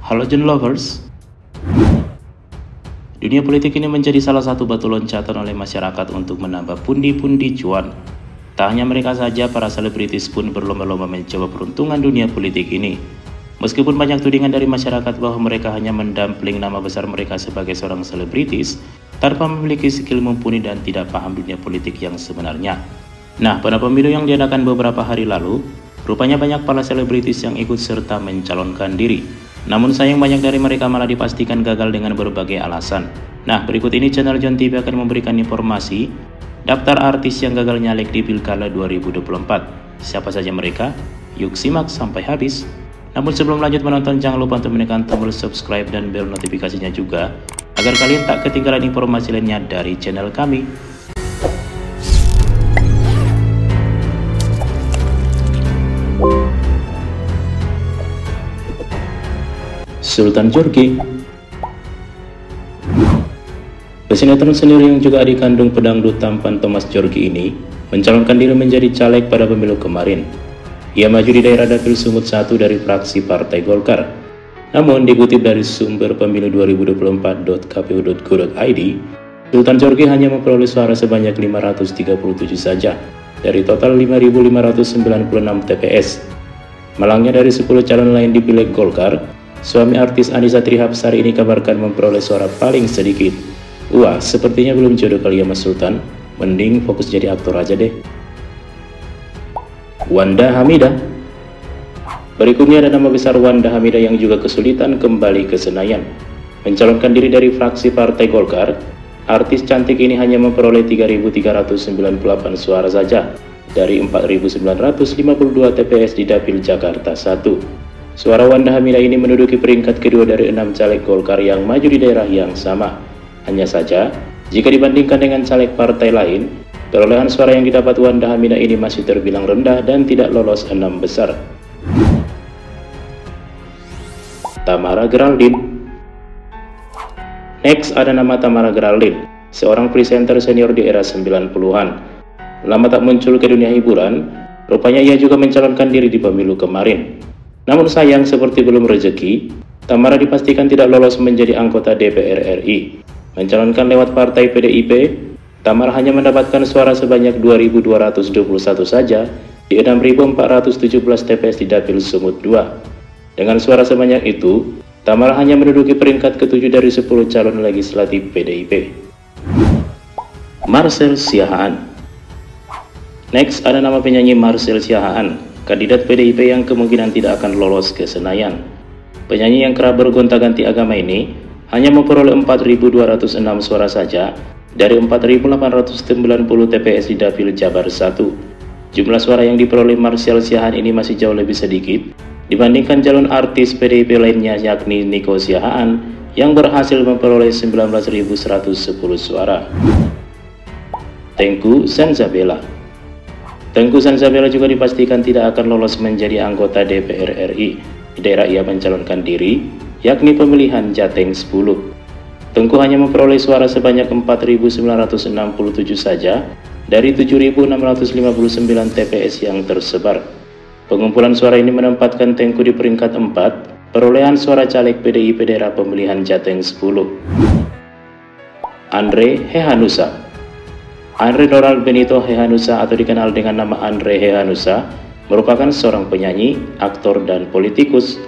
Halo Gen Lovers. Dunia politik ini menjadi salah satu batu loncatan oleh masyarakat untuk menambah pundi-pundi cuan. Tak hanya mereka saja, para selebritis pun berlomba-lomba mencoba peruntungan dunia politik ini. Meskipun banyak tudingan dari masyarakat bahwa mereka hanya mendampling nama besar mereka sebagai seorang selebritis, tanpa memiliki skill mumpuni dan tidak paham dunia politik yang sebenarnya. Nah, pada pemilu yang diadakan beberapa hari lalu, rupanya banyak para selebritis yang ikut serta mencalonkan diri. Namun sayang banyak dari mereka malah dipastikan gagal dengan berbagai alasan. Nah, berikut ini channel Jon TV akan memberikan informasi daftar artis yang gagal nyalek di Pilkada 2024. Siapa saja mereka? Yuk simak sampai habis. Namun sebelum lanjut menonton, jangan lupa untuk menekan tombol subscribe dan bel notifikasinya juga, agar kalian tak ketinggalan informasi lainnya dari channel kami. Sultan Djorghi. Pesinetron senior yang juga adik kandung pedangdut tampan Thomas Djorghi ini mencalonkan diri menjadi caleg pada pemilu kemarin. Ia maju di daerah dapil Sumut 1 dari fraksi Partai Golkar. Namun dikutip dari sumber pemilu 2024.kpu.go.id, Sultan Djorghi hanya memperoleh suara sebanyak 537 saja dari total 5.596 TPS. Malangnya dari 10 calon lain di Pileg Golkar, suami artis Annisa Trihapsari ini kabarkan memperoleh suara paling sedikit. Wah, sepertinya belum jodoh kali ya Mas Sultan. Mending fokus jadi aktor aja deh. Wanda Hamidah. Berikutnya ada nama besar Wanda Hamidah yang juga kesulitan kembali ke Senayan. Mencalonkan diri dari fraksi Partai Golkar, artis cantik ini hanya memperoleh 3.398 suara saja dari 4.952 TPS di Dapil Jakarta 1. Suara Wanda Hamidah ini menduduki peringkat kedua dari 6 caleg Golkar yang maju di daerah yang sama. Hanya saja, jika dibandingkan dengan caleg partai lain, perolehan suara yang didapat Wanda Hamidah ini masih terbilang rendah dan tidak lolos 6 besar. Tamara Geraldine. Next ada nama Tamara Geraldine, seorang presenter senior di era 90-an. Lama tak muncul ke dunia hiburan, rupanya ia juga mencalonkan diri di pemilu kemarin. Namun sayang, seperti belum rezeki, Tamara dipastikan tidak lolos menjadi anggota DPR RI. Mencalonkan lewat partai PDIP, Tamara hanya mendapatkan suara sebanyak 2.221 saja di 6.417 TPS di Dapil Sumut 2. Dengan suara sebanyak itu, Tamara hanya menduduki peringkat ke-7 dari 10 calon legislatif PDIP. Marcel Siahaan. Next ada nama penyanyi Marcel Siahaan, kandidat PDIP yang kemungkinan tidak akan lolos ke Senayan. Penyanyi yang kerap bergonta-ganti agama ini hanya memperoleh 4.206 suara saja dari 4.890 TPS di Dapil Jabar 1. Jumlah suara yang diperoleh Marcel Siahaan ini masih jauh lebih sedikit dibandingkan calon artis PDIP lainnya, yakni Nico Siahaan yang berhasil memperoleh 19.110 suara. Tengku Sanzabella. Tengku Sanzabella juga dipastikan tidak akan lolos menjadi anggota DPR RI di daerah ia mencalonkan diri, yakni pemilihan Jateng 10. Tengku hanya memperoleh suara sebanyak 4.967 saja dari 7.659 TPS yang tersebar. Pengumpulan suara ini menempatkan Tengku di peringkat 4 perolehan suara caleg PDIP daerah pemilihan Jateng 10. Andre Hehanussa. Andre Donald Benito Hehanussa atau dikenal dengan nama Andre Hehanussa merupakan seorang penyanyi, aktor, dan politikus.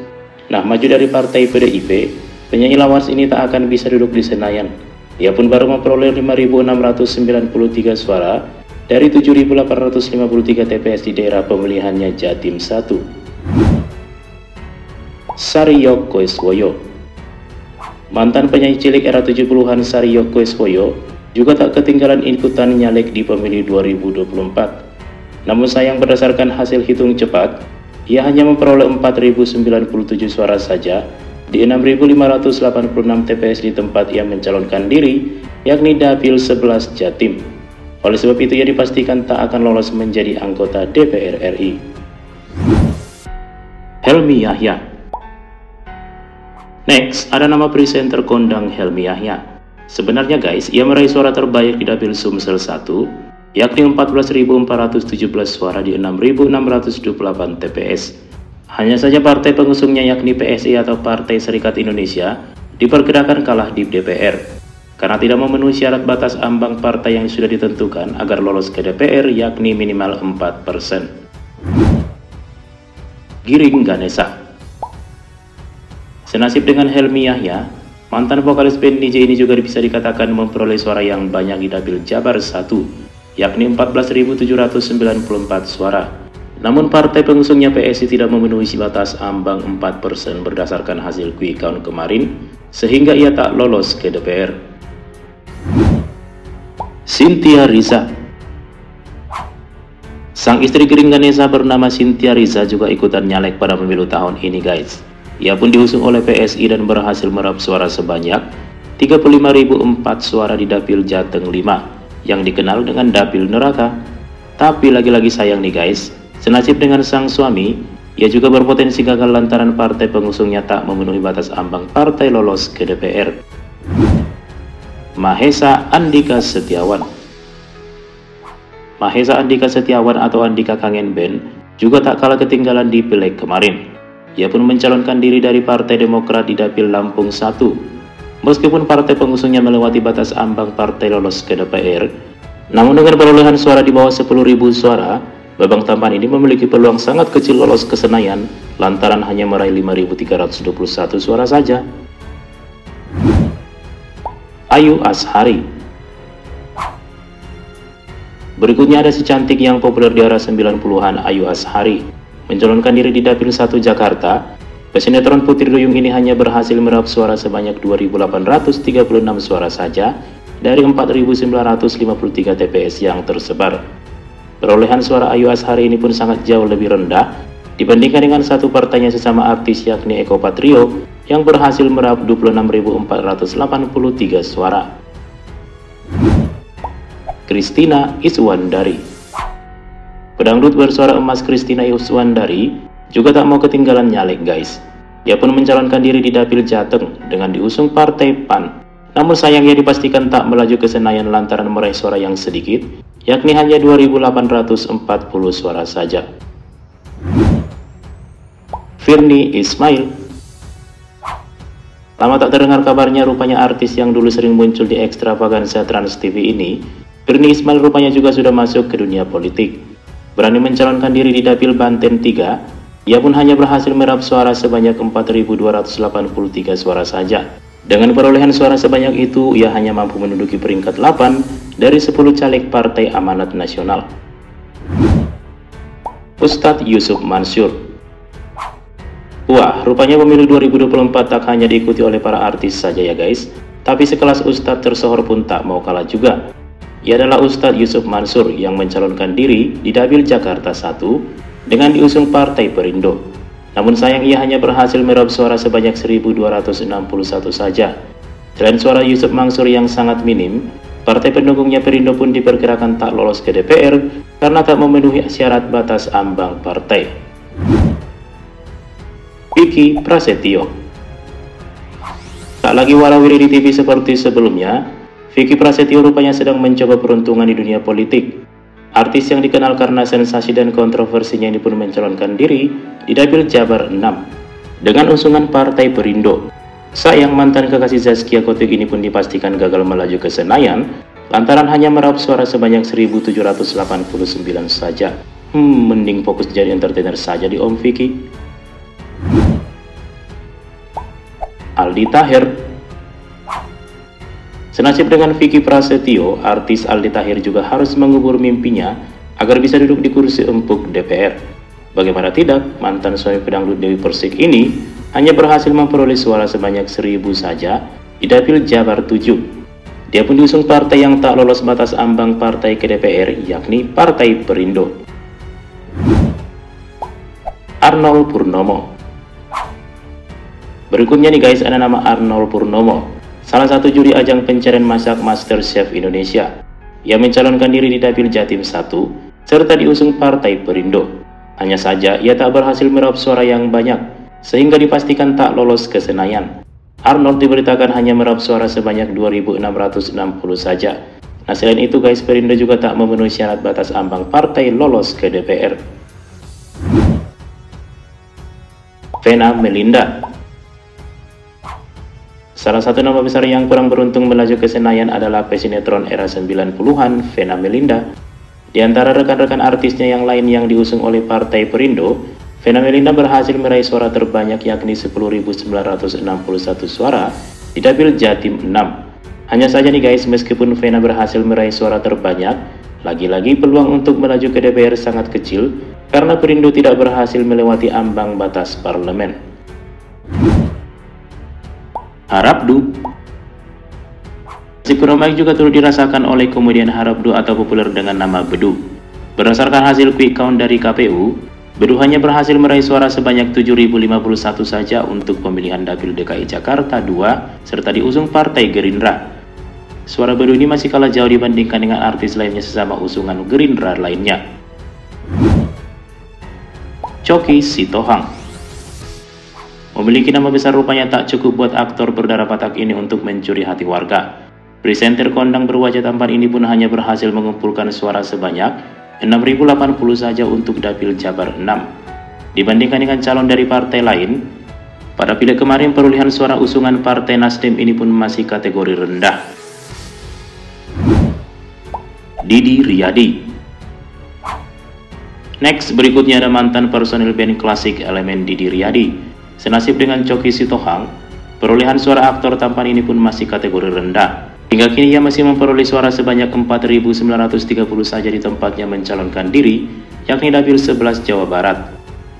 Nah, maju dari partai PDIP, penyanyi lawas ini tak akan bisa duduk di Senayan. Ia pun baru memperoleh 5.693 suara dari 7.853 TPS di daerah pemilihannya Jatim 1. Sariyok Koeswoyo. Mantan penyanyi cilik era 70-an Sariyok Koeswoyo juga tak ketinggalan ikutan nyalek di pemilu 2024. Namun sayang, berdasarkan hasil hitung cepat, ia hanya memperoleh 4.097 suara saja di 6.586 TPS di tempat ia mencalonkan diri, yakni Dapil 11 Jatim. Oleh sebab itu ia dipastikan tak akan lolos menjadi anggota DPR RI. Helmi Yahya. Next ada nama presenter kondang Helmi Yahya. Sebenarnya guys, ia meraih suara terbanyak di Dapil Sumsel 1, yakni 14.417 suara di 6.628 TPS. Hanya saja partai pengusungnya yakni PSI atau Partai Serikat Indonesia diperkirakan kalah di DPR karena tidak memenuhi syarat batas ambang partai yang sudah ditentukan agar lolos ke DPR yakni minimal 4%. Giring Ganesa. Senasib dengan Helmi Yahya, mantan vokalis band DJ ini juga bisa dikatakan memperoleh suara yang banyak di Dapil Jabar 1, yakni 14.794 suara. Namun partai pengusungnya PSI tidak memenuhi batas ambang 4% berdasarkan hasil quick count kemarin, sehingga ia tak lolos ke DPR. Cynthia Riza. Sang istri Giring Ganesa bernama Cynthia Riza juga ikutan nyalek pada pemilu tahun ini guys. Ia pun diusung oleh PSI dan berhasil meraup suara sebanyak 35.004 suara di Dapil Jateng 5 yang dikenal dengan Dapil Neraka. Tapi lagi-lagi sayang nih guys, senasib dengan sang suami, ia juga berpotensi gagal lantaran partai pengusungnya tak memenuhi batas ambang partai lolos ke DPR. Mahesa Andika Setiawan. Mahesa Andika Setiawan atau Andika Kangen Band juga tak kalah ketinggalan di Pileg kemarin. Ia pun mencalonkan diri dari Partai Demokrat di Dapil Lampung 1. Meskipun partai pengusungnya melewati batas ambang partai lolos ke DPR, namun dengan perolehan suara di bawah 10.000 suara, babang tampan ini memiliki peluang sangat kecil lolos ke Senayan lantaran hanya meraih 5.321 suara saja. Ayu Azhari. Berikutnya ada si cantik yang populer di era 90-an, Ayu Azhari, mencalonkan diri di Dapil 1 Jakarta. Pesinetron Putri Duyung ini hanya berhasil meraup suara sebanyak 2.836 suara saja dari 4.953 TPS yang tersebar. Perolehan suara Ayu Azhari ini pun sangat jauh lebih rendah dibandingkan dengan satu partainya sesama artis yakni Eko Patrio yang berhasil meraup 26.483 suara. Christina Iswandari. Pedangdut bersuara emas Christina Iswandari juga tak mau ketinggalan nyalek guys. Dia pun mencalonkan diri di Dapil Jateng dengan diusung Partai PAN. Namun sayangnya dipastikan tak melaju ke Senayan lantaran meraih suara yang sedikit, yakni hanya 2.840 suara saja. Virnie Ismail. Lama tak terdengar kabarnya, rupanya artis yang dulu sering muncul di ekstravaganza Trans TV ini, Virnie Ismail rupanya juga sudah masuk ke dunia politik. Berani mencalonkan diri di Dapil Banten 3, ia pun hanya berhasil meraup suara sebanyak 4.283 suara saja. Dengan perolehan suara sebanyak itu, ia hanya mampu menduduki peringkat 8 dari 10 caleg Partai Amanat Nasional. Ustadz Yusuf Mansur. Wah, rupanya pemilu 2024 tak hanya diikuti oleh para artis saja ya guys, tapi sekelas Ustadz tersohor pun tak mau kalah juga. Ia adalah Ustadz Yusuf Mansur yang mencalonkan diri di Dapil Jakarta 1 dengan diusung Partai Perindo. Namun sayang ia hanya berhasil meraup suara sebanyak 1.261 saja. Selain suara Yusuf Mansur yang sangat minim, partai pendukungnya Perindo pun diperkirakan tak lolos ke DPR karena tak memenuhi syarat batas ambang partai. Vicky Prasetyo. Tak lagi warawiri di TV seperti sebelumnya, Vicky Prasetyo rupanya sedang mencoba peruntungan di dunia politik. Artis yang dikenal karena sensasi dan kontroversinya ini pun mencalonkan diri di Dapil Jabar 6 dengan usungan Partai Perindo. Sayang mantan kekasih Zaskia Gotik ini pun dipastikan gagal melaju ke Senayan lantaran hanya meraup suara sebanyak 1.789 saja. Mending fokus jadi entertainer saja di Om Vicky. Aldi Taher. Senasib dengan Vicky Prasetyo, artis Aldi Taher juga harus mengubur mimpinya agar bisa duduk di kursi empuk DPR. Bagaimana tidak, mantan suami pedangdut Dewi Persik ini hanya berhasil memperoleh suara sebanyak 1.000 saja di Dapil Jabar 7. Dia pun diusung partai yang tak lolos batas ambang partai ke DPR, yakni Partai Perindo. Arnold Purnomo. Berikutnya nih guys, ada nama Arnold Purnomo, salah satu juri ajang pencarian masak Master Chef Indonesia. Ia mencalonkan diri di Dapil Jatim 1 serta diusung Partai Perindo. Hanya saja ia tak berhasil meraup suara yang banyak sehingga dipastikan tak lolos ke Senayan. Arnold diberitakan hanya meraup suara sebanyak 2.660 saja. Nah selain itu guys, Perindo juga tak memenuhi syarat batas ambang partai lolos ke DPR. Vena Melinda. Salah satu nama besar yang kurang beruntung melaju ke Senayan adalah pesinetron era 90-an, Vena Melinda. Di antara rekan-rekan artisnya yang lain yang diusung oleh Partai Perindo, Vena Melinda berhasil meraih suara terbanyak yakni 10.961 suara di Dapil Jatim 6. Hanya saja nih guys, meskipun Vena berhasil meraih suara terbanyak, lagi-lagi peluang untuk melaju ke DPR sangat kecil karena Perindo tidak berhasil melewati ambang batas parlemen. Harapdu. Si kurang baik juga turut dirasakan oleh komedian Harapdu atau populer dengan nama Bedu. Berdasarkan hasil quick count dari KPU, Bedu hanya berhasil meraih suara sebanyak 7.051 saja untuk pemilihan Dapil DKI Jakarta 2 serta diusung Partai Gerindra. Suara Bedu ini masih kalah jauh dibandingkan dengan artis lainnya sesama usungan Gerindra lainnya. Choky Sitohang. Memiliki nama besar rupanya tak cukup buat aktor berdarah Batak ini untuk mencuri hati warga. Presenter kondang berwajah tampan ini pun hanya berhasil mengumpulkan suara sebanyak 6.080 saja untuk Dapil Jabar 6. Dibandingkan dengan calon dari partai lain, pada pileg kemarin perolehan suara usungan Partai Nasdem ini pun masih kategori rendah. Didi Riyadi. Next, berikutnya ada mantan personil band klasik Elemen Didi Riyadi. Senasib dengan Choky Sitohang, perolehan suara aktor tampan ini pun masih kategori rendah. Hingga kini ia masih memperoleh suara sebanyak 4.930 saja di tempatnya mencalonkan diri, yakni Dapil 11 Jawa Barat.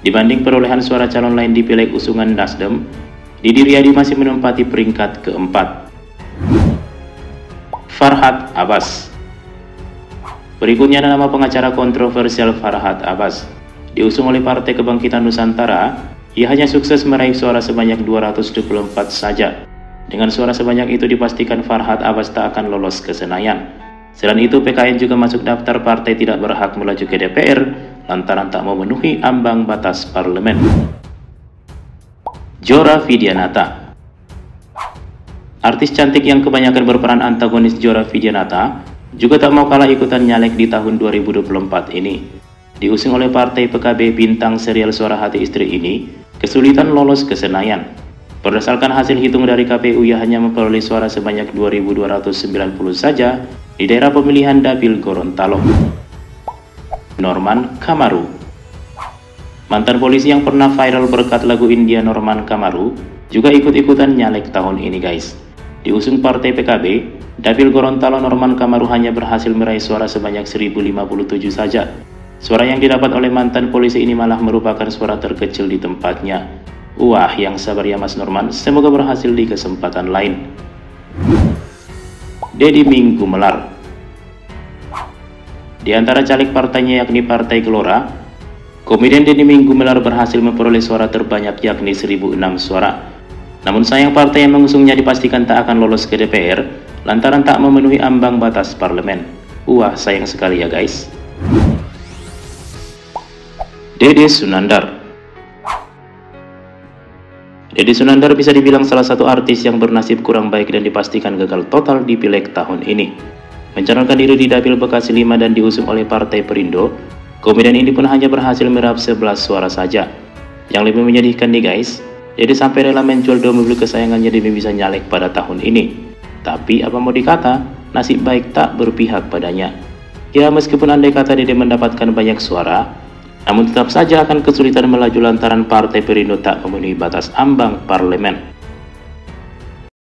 Dibanding perolehan suara calon lain di pileg usungan Nasdem, Didi Riyadi masih menempati peringkat keempat. Farhad Abbas. Berikutnya ada nama pengacara kontroversial Farhad Abbas. Diusung oleh Partai Kebangkitan Nusantara, ia hanya sukses meraih suara sebanyak 224 saja. Dengan suara sebanyak itu dipastikan Farhad Abbas tak akan lolos ke Senayan. Selain itu, PKN juga masuk daftar partai tidak berhak melaju ke DPR lantaran tak memenuhi ambang batas parlemen. Jora Vidyanata. Artis cantik yang kebanyakan berperan antagonis Jora Vidyanata juga tak mau kalah ikutan nyalek di tahun 2024 ini. Diusung oleh Partai PKB, bintang serial Suara Hati Istri ini kesulitan lolos ke Senayan. Berdasarkan hasil hitung dari KPU, ia hanya memperoleh suara sebanyak 2.290 saja di daerah pemilihan Dapil Gorontalo. Norman Kamaru. Mantan polisi yang pernah viral berkat lagu India Norman Kamaru juga ikut-ikutan nyalek tahun ini guys. Diusung Partai PKB, Dapil Gorontalo Norman Kamaru hanya berhasil meraih suara sebanyak 1.057 saja. Suara yang didapat oleh mantan polisi ini malah merupakan suara terkecil di tempatnya. Wah, yang sabar ya Mas Norman, semoga berhasil di kesempatan lain. Deddy Ming Gumelar. Di antara caleg partainya yakni Partai Gelora, komedian Deddy Ming Gumelar berhasil memperoleh suara terbanyak yakni 1.006 suara. Namun sayang, partai yang mengusungnya dipastikan tak akan lolos ke DPR lantaran tak memenuhi ambang batas parlemen. Wah, sayang sekali ya guys. Dede Sunandar. Dede Sunandar bisa dibilang salah satu artis yang bernasib kurang baik dan dipastikan gagal total di pileg tahun ini. Mencalonkan diri di Dapil Bekasi 5 dan diusung oleh Partai Perindo, komedian ini pun hanya berhasil meraup 11 suara saja. Yang lebih menyedihkan nih guys, Dede sampai rela menjual 2 mobil kesayangannya demi bisa nyalek pada tahun ini. Tapi apa mau dikata, nasib baik tak berpihak padanya. Ya, meskipun andai kata Dede mendapatkan banyak suara, namun tetap saja akan kesulitan melaju lantaran Partai Perindo tak memenuhi batas ambang parlemen.